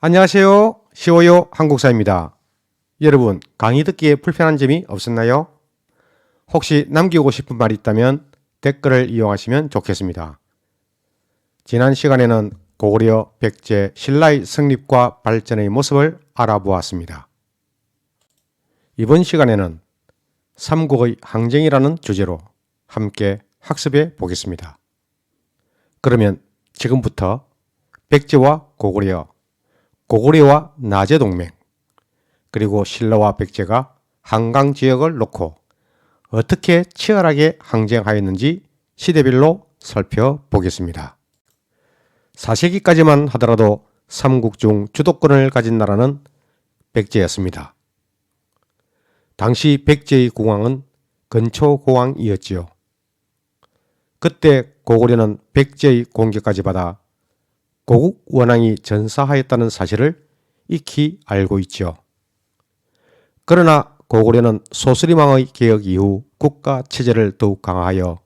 안녕하세요. 쉬워요 한국사입니다. 여러분, 강의 듣기에 불편한 점이 없었나요? 혹시 남기고 싶은 말이 있다면 댓글을 이용하시면 좋겠습니다. 지난 시간에는 고구려 백제 신라의 성립과 발전의 모습을 알아보았습니다. 이번 시간에는 삼국의 항쟁이라는 주제로 함께 학습해 보겠습니다. 그러면 지금부터 백제와 고구려, 고구려와 나제동맹, 그리고 신라와 백제가 한강 지역을 놓고 어떻게 치열하게 항쟁하였는지 시대별로 살펴보겠습니다. 4세기까지만 하더라도 삼국 중 주도권을 가진 나라는 백제였습니다. 당시 백제의 국왕은 건초고왕이었지요. 그때 고구려는 백제의 공격까지 받아 고국 원왕이 전사하였다는 사실을 익히 알고 있죠. 그러나 고구려는 소수림왕의 개혁 이후 국가 체제를 더욱 강화하여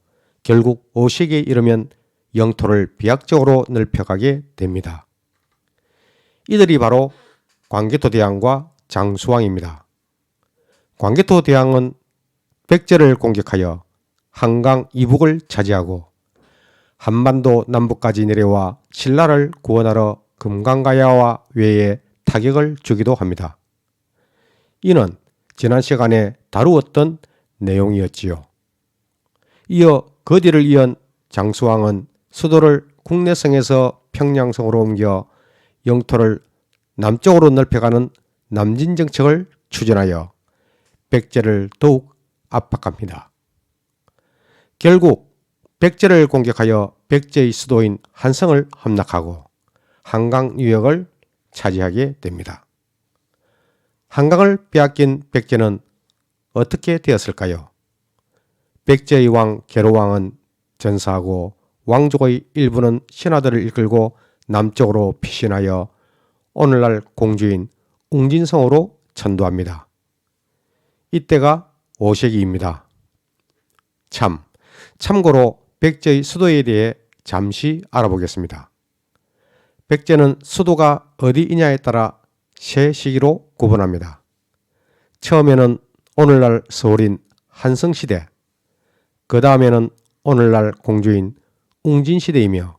결국 5세기에 이르면 영토를 비약적으로 넓혀가게 됩니다. 이들이 바로 광개토대왕과 장수왕입니다. 광개토대왕은 백제를 공격하여 한강 이북을 차지하고 한반도 남부까지 내려와 신라를 구원하러 금강가야와 외에 타격을 주기도 합니다. 이는 지난 시간에 다루었던 내용이었지요. 이어 그 뒤를 이은 장수왕은 수도를 국내성에서 평양성으로 옮겨 영토를 남쪽으로 넓혀가는 남진정책을 추진하여 백제를 더욱 압박합니다. 결국 백제를 공격하여 백제의 수도인 한성을 함락하고 한강 유역을 차지하게 됩니다. 한강을 빼앗긴 백제는 어떻게 되었을까요? 백제의 왕 계로왕은 전사하고 왕족의 일부는 신하들을 이끌고 남쪽으로 피신하여 오늘날 공주인 웅진성으로 천도합니다. 이때가 5세기입니다. 참고로 백제의 수도에 대해 잠시 알아보겠습니다. 백제는 수도가 어디이냐에 따라 세 시기로 구분합니다. 처음에는 오늘날 서울인 한성시대, 그 다음에는 오늘날 공주인 웅진시대이며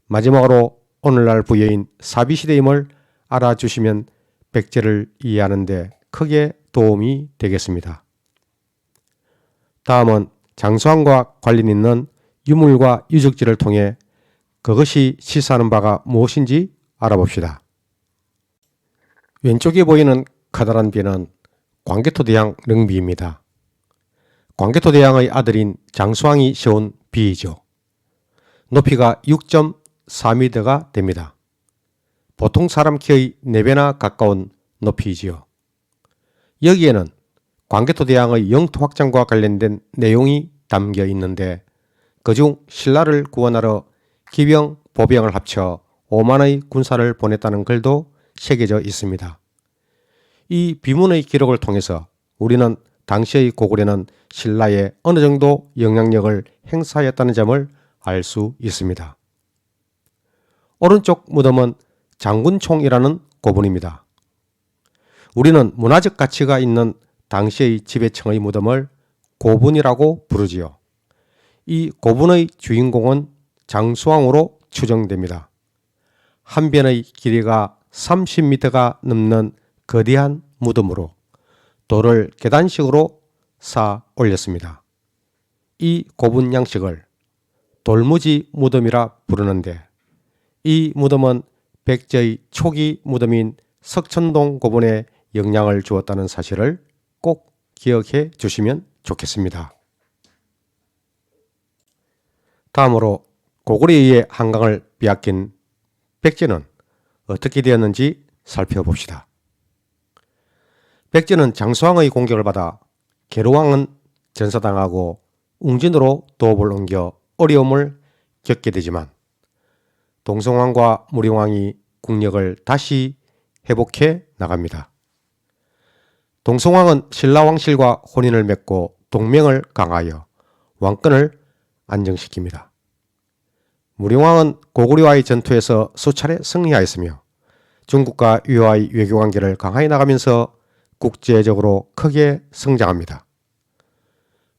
마지막으로 오늘날 부여인 사비시대임을 알아주시면 백제를 이해하는 데 크게 도움이 되겠습니다. 다음은 장수왕과 관련 있는 유물과 유적지를 통해 그것이 시사하는 바가 무엇인지 알아봅시다. 왼쪽에 보이는 커다란 비는 광개토대왕 능비입니다. 광개토대왕의 아들인 장수왕이 세운 비이죠. 높이가 6.4m가 됩니다. 보통 사람 키의 4배나 가까운 높이이지요. 여기에는 광개토대왕의 영토 확장과 관련된 내용이 담겨 있는데 그중 신라를 구원하러 기병, 보병을 합쳐 5만의 군사를 보냈다는 글도 새겨져 있습니다. 이 비문의 기록을 통해서 우리는 당시의 고구려는 신라에 어느 정도 영향력을 행사하였다는 점을 알 수 있습니다. 오른쪽 무덤은 장군총이라는 고분입니다. 우리는 문화적 가치가 있는 당시의 지배층의 무덤을 고분이라고 부르지요. 이 고분의 주인공은 장수왕으로 추정됩니다. 한 변의 길이가 30m가 넘는 거대한 무덤으로 돌을 계단식으로 쌓아 올렸습니다. 이 고분 양식을 돌무지 무덤이라 부르는데 이 무덤은 백제의 초기 무덤인 석천동 고분에 영향을 주었다는 사실을 꼭 기억해 주시면 좋겠습니다. 다음으로 고구려에 의해 한강을 빼앗긴 백제는 어떻게 되었는지 살펴봅시다. 백제는 장수왕의 공격을 받아 계로왕은 전사당하고 웅진으로 도읍을 옮겨 어려움을 겪게 되지만 동성왕과 무령왕이 국력을 다시 회복해 나갑니다. 동성왕은 신라왕실과 혼인을 맺고 동맹을 강화하여 왕권을 안정시킵니다. 무령왕은 고구려와의 전투에서 수차례 승리하였으며 중국과 유화의 외교관계를 강화해 나가면서 국제적으로 크게 성장합니다.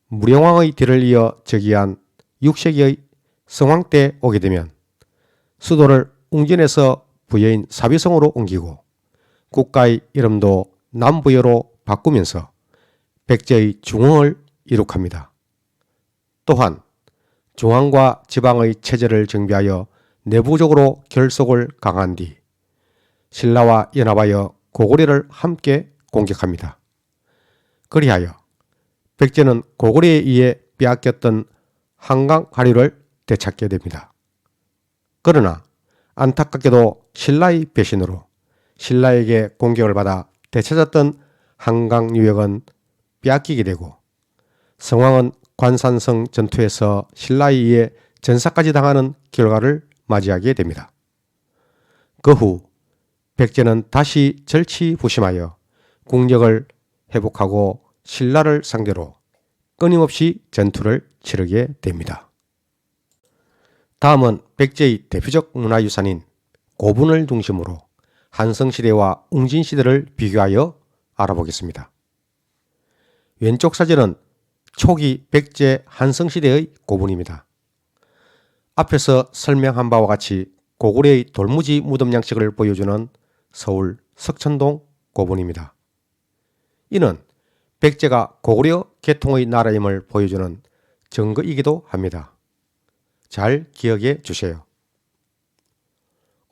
무령왕의 뒤를 이어 즉위한 6세기의 성왕 때 오게 되면 수도를 웅진에서 부여인 사비성으로 옮기고 국가의 이름도 남부여로 바꾸면서 백제의 중흥을 이룩합니다. 또한 중앙과 지방의 체제를 정비하여 내부적으로 결속을 강한 뒤 신라와 연합하여 고구려를 함께 공격합니다. 그리하여 백제는 고구려에 의해 빼앗겼던 한강 하류를 되찾게 됩니다. 그러나 안타깝게도 신라의 배신으로 신라에게 공격을 받아 되찾았던 한강 유역은 빼앗기게 되고 성왕은 관산성 전투에서 신라에 의해 전사까지 당하는 결과를 맞이하게 됩니다. 그 후 백제는 다시 절치부심하여 국력을 회복하고 신라를 상대로 끊임없이 전투를 치르게 됩니다. 다음은 백제의 대표적 문화유산인 고분을 중심으로 한성시대와 웅진시대를 비교하여 알아보겠습니다. 왼쪽 사진은 초기 백제 한성시대의 고분입니다. 앞에서 설명한 바와 같이 고구려의 돌무지 무덤 양식을 보여주는 서울 석천동 고분입니다. 이는 백제가 고구려 계통의 나라임을 보여주는 증거이기도 합니다. 잘 기억해 주세요.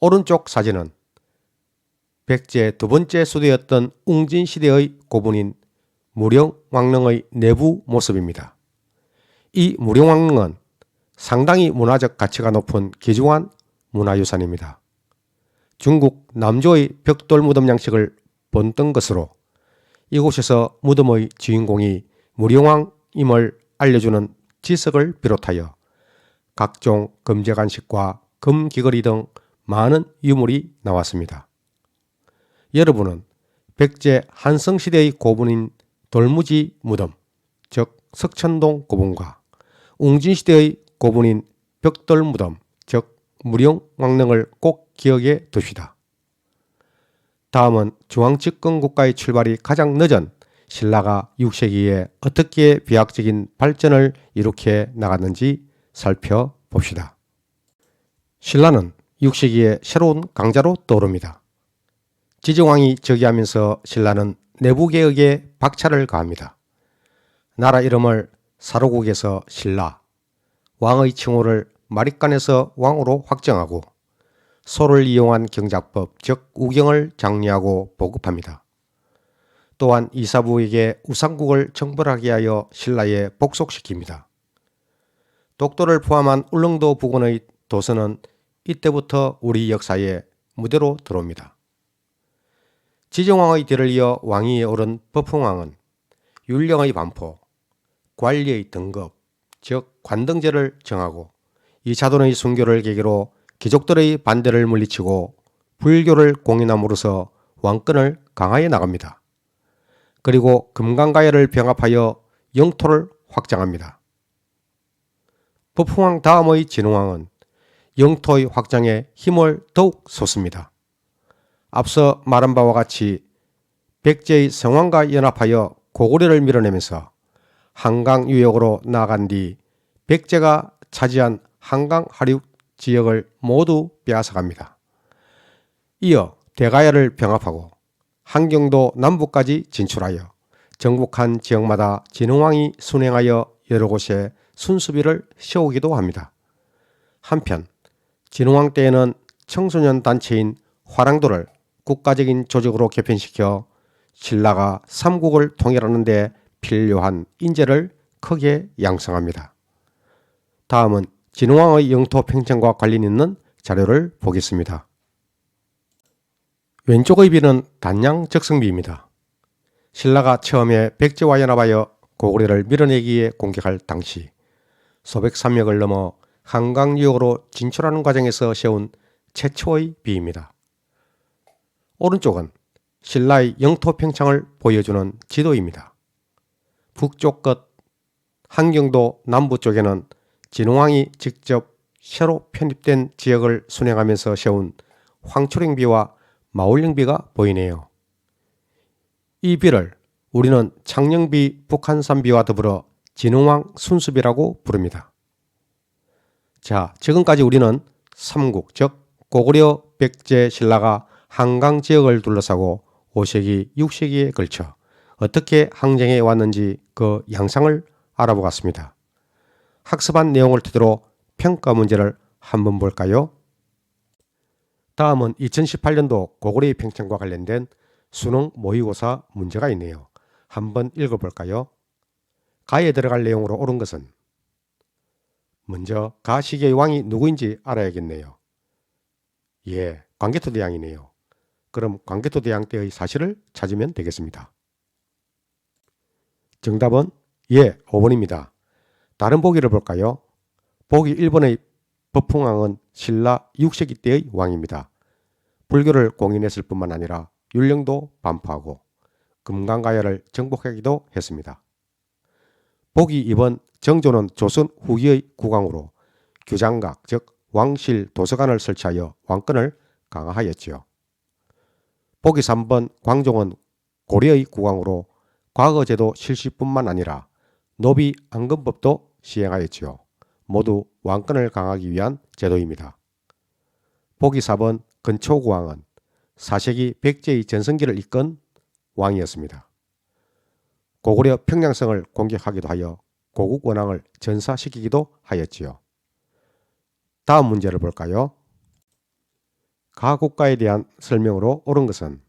오른쪽 사진은 백제 두 번째 수도였던 웅진시대의 고분인 무령왕릉의 내부 모습입니다. 이 무령왕릉은 상당히 문화적 가치가 높은 귀중한 문화유산입니다. 중국 남조의 벽돌 무덤 양식을 본뜬 것으로 이곳에서 무덤의 주인공이 무령왕임을 알려주는 지석을 비롯하여 각종 금제간식과 금귀걸이 등 많은 유물이 나왔습니다. 여러분은 백제 한성시대의 고분인 돌무지 무덤, 즉 석천동 고분과 웅진시대의 고분인 벽돌 무덤, 즉 무령왕릉을 꼭 기억해 둡시다. 다음은 중앙집권국가의 출발이 가장 늦은 신라가 6세기에 어떻게 비약적인 발전을 이룩해 나갔는지 살펴봅시다. 신라는 6세기에 새로운 강자로 떠오릅니다. 지정왕이 즉위하면서 신라는 내부개혁에 박차를 가합니다. 나라 이름을 사로국에서 신라, 왕의 칭호를 마립간에서 왕으로 확정하고 소를 이용한 경작법, 즉 우경을 장려하고 보급합니다. 또한 이사부에게 우상국을 정벌하게 하여 신라에 복속시킵니다. 독도를 포함한 울릉도 부근의 도서는 이때부터 우리 역사에 무대로 들어옵니다. 지정왕의 뒤를 이어 왕위에 오른 법흥왕은 율령의 반포, 관리의 등급, 즉 관등제를 정하고 이차돈의 순교를 계기로 귀족들의 반대를 물리치고 불교를 공인함으로써 왕권을 강화해 나갑니다. 그리고 금강가야를 병합하여 영토를 확장합니다. 법흥왕 다음의 진흥왕은 영토의 확장에 힘을 더욱 쏟습니다. 앞서 말한 바와 같이 백제의 성왕과 연합하여 고구려를 밀어내면서 한강 유역으로 나아간 뒤 백제가 차지한 한강 하류 지역을 모두 빼앗아갑니다. 이어 대가야를 병합하고 한경도 남부까지 진출하여 정복한 지역마다 진흥왕이 순행하여 여러 곳에 순수비를 세우기도 합니다. 한편 진흥왕 때에는 청소년 단체인 화랑도를 국가적인 조직으로 개편시켜 신라가 삼국을 통일하는 데 필요한 인재를 크게 양성합니다. 다음은 진흥왕의 영토 팽창과 관련 있는 자료를 보겠습니다. 왼쪽의 비는 단양 적성비입니다. 신라가 처음에 백제와 연합하여 고구려를 밀어내기에 공격할 당시 소백산맥을 넘어 한강유역으로 진출하는 과정에서 세운 최초의 비입니다. 오른쪽은 신라의 영토 팽창을 보여주는 지도입니다. 북쪽 끝 한경도 남부 쪽에는 진흥왕이 직접 새로 편입된 지역을 순행하면서 세운 황초령비와 마올령비가 보이네요. 이 비를 우리는 창녕비, 북한산비와 더불어 진흥왕 순수비라고 부릅니다. 자, 지금까지 우리는 삼국, 즉 고구려 백제 신라가 한강 지역을 둘러싸고 5세기, 6세기에 걸쳐 어떻게 항쟁해 왔는지 그 양상을 알아보았습니다. 학습한 내용을 토대로 평가 문제를 한번 볼까요? 다음은 2018년도 고구려의 팽창과 관련된 수능 모의고사 문제가 있네요. 한번 읽어볼까요? 가에 들어갈 내용으로 옳은 것은 먼저 가 시기의 왕이 누구인지 알아야겠네요. 예, 광개토대왕이네요. 그럼 광개토대왕 때의 사실을 찾으면 되겠습니다. 정답은 예, 5번입니다. 다른 보기를 볼까요? 보기 1번의 법풍왕은 신라 6세기 때의 왕입니다. 불교를 공인했을 뿐만 아니라 율령도 반포하고 금강가야를 정복하기도 했습니다. 보기 2번 정조는 조선 후기의 국왕으로 규장각 즉 왕실 도서관을 설치하여 왕권을 강화하였지요. 보기 3번 광종은 고려의 국왕으로 과거제도 실시뿐만 아니라 노비 안건법도 시행하였지요. 모두 왕권을 강화하기 위한 제도입니다. 보기 4번 근초국왕은 4세기 백제의 전성기를 이끈 왕이었습니다. 고구려 평양성을 공격하기도 하여 고국 원앙을 전사시키기도 하였지요. 다음 문제를 볼까요? 가국가에 대한 설명으로 옳은 것은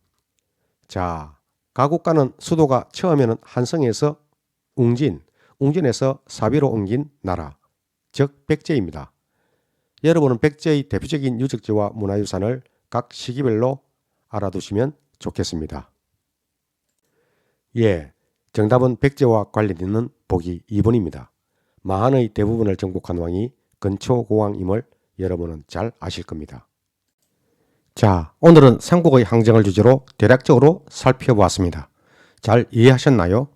자, 가국가는 수도가 처음에는 한성에서 웅진에서 사비로 옮긴 나라, 즉 백제입니다. 여러분은 백제의 대표적인 유적지와 문화유산을 각 시기별로 알아두시면 좋겠습니다. 예, 정답은 백제와 관련 있는 보기 2번입니다. 마한의 대부분을 정복한 왕이 근초고왕임을 여러분은 잘 아실 겁니다. 자, 오늘은 삼국의 항쟁을 주제로 대략적으로 살펴보았습니다. 잘 이해하셨나요?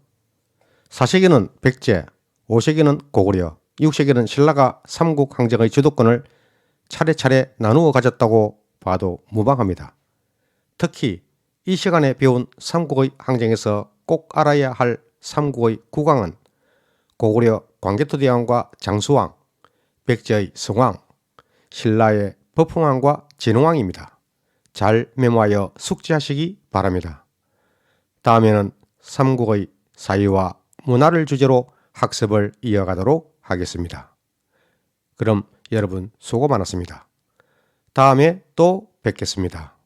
4세기는 백제, 5세기는 고구려, 6세기는 신라가 삼국 항쟁의 주도권을 차례차례 나누어 가졌다고 봐도 무방합니다. 특히 이 시간에 배운 삼국의 항쟁에서 꼭 알아야 할 삼국의 국왕은 고구려 광개토대왕과 장수왕, 백제의 성왕, 신라의 법흥왕과 진흥왕입니다. 잘 메모하여 숙지하시기 바랍니다. 다음에는 삼국의 사회와 문화를 주제로 학습을 이어가도록 하겠습니다. 그럼 여러분 수고 많았습니다. 다음에 또 뵙겠습니다.